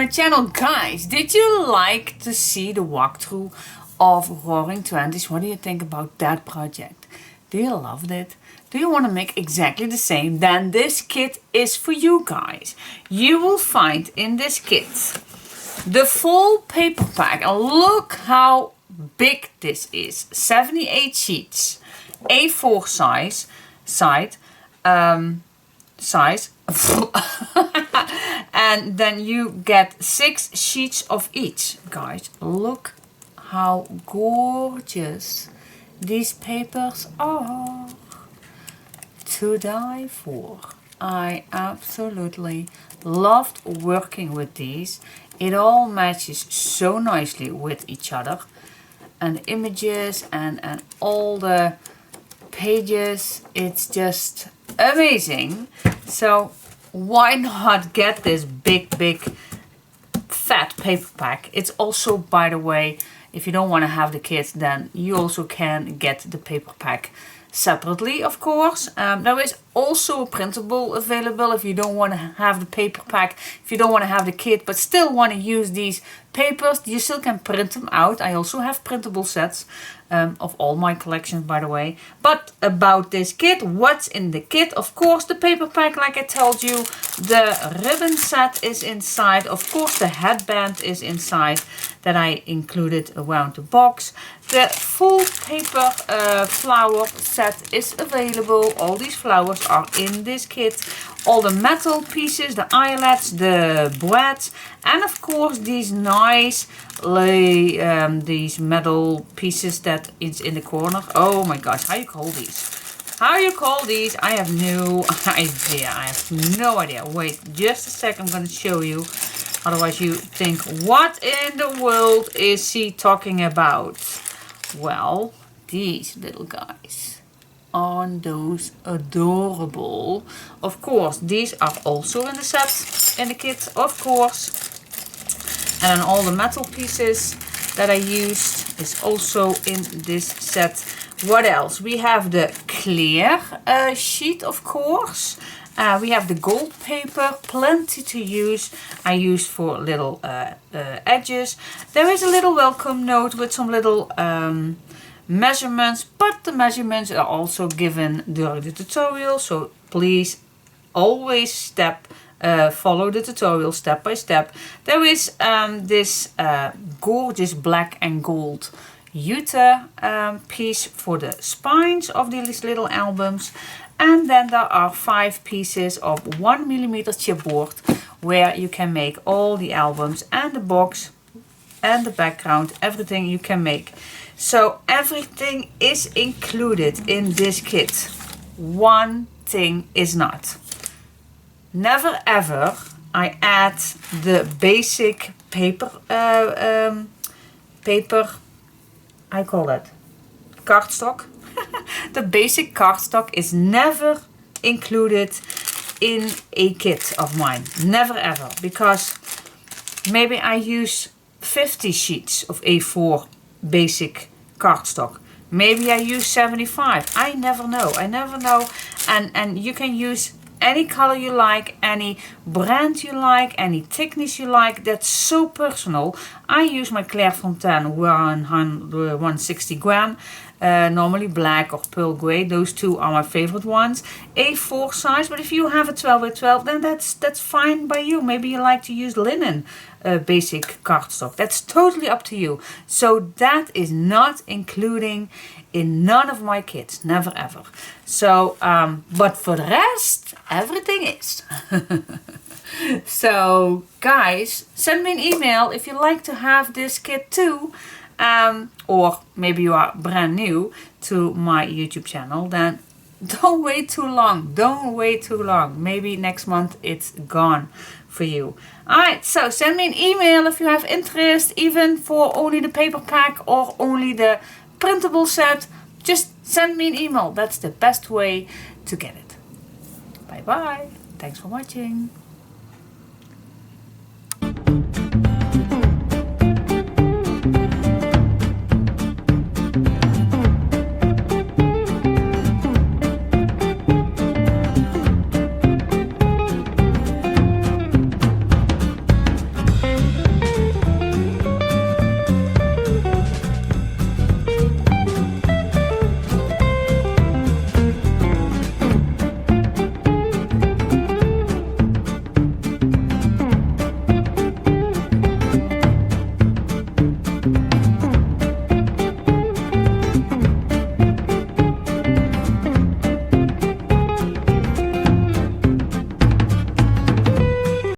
my channel. Guys, did you like to see the walkthrough of Roaring Twenties? What do you think about that project? Do you love it? Do you want to make exactly the same? Then this kit is for you guys. You will find in this kit the full paper pack. And look how big this is. 78 sheets. A4 size. And then you get 6 sheets of each. Guys, look how gorgeous these papers are. To die for. I absolutely loved working with these. It all matches so nicely with each other. And the images and all the pages, it's just amazing. So why not get this big fat paper pack? It's also, by the way, if you don't want to have the kit, then you also can get the paper pack separately, of course. There is also a printable available if you don't want to have the paper pack, if you don't want to have the kit but still want to use these papers. You still can print them out. I also have printable sets of all my collections, by the way. But about this kit, what's in the kit? Of course, the paper pack, like I told you. The ribbon set is inside. Of course, the headband is inside that I included around the box. The full paper flower set is available. All these flowers are in this kit. All the metal pieces, the eyelets, the brads, and of course these nice these metal pieces that is in the corner. Oh my gosh, how you call these? How you call these? I have no idea. I have no idea. Wait just a sec, I'm going to show you. Otherwise you think, what in the world is he talking about? Well, these little guys. Aren't those adorable? Of course, these are also in the set, in the kit, of course. And then all the metal pieces that I used is also in this set. What else? We have the clear sheet, of course. We have the gold paper, plenty to use. I use for little edges. There is a little welcome note with some little measurements, but the measurements are also given during the tutorial, so please always follow the tutorial step by step. There is this gorgeous black and gold jute piece for the spines of these little albums, and then there are 5 pieces of 1mm chipboard where you can make all the albums and the box and the background, everything you can make. So everything is included in this kit. One thing is not. Never ever I add the basic paper, I call it cardstock. The basic cardstock is never included in a kit of mine. Never ever. Because maybe I use 50 sheets of A4 basic cardstock. Maybe I use 75. I never know. I never know. And you can use any color you like, any brand you like, any thickness you like. That's so personal. I use my Clairefontaine 160 gram. Normally black or pearl gray. Those two are my favorite ones. A4 size, but if you have a 12 by 12, then that's fine by you. Maybe you like to use linen basic cardstock. That's totally up to you. So that is not including in none of my kits. Never ever. So, but for the rest, everything is. So, guys, send me an email if you like to have this kit too. Or maybe you are brand new to my YouTube channel, then don't wait too long. Don't wait too long. Maybe next month it's gone for you. Alright, so send me an email if you have interest, even for only the paper pack or only the printable set. Just send me an email. That's the best way to get it. Bye bye. Thanks for watching.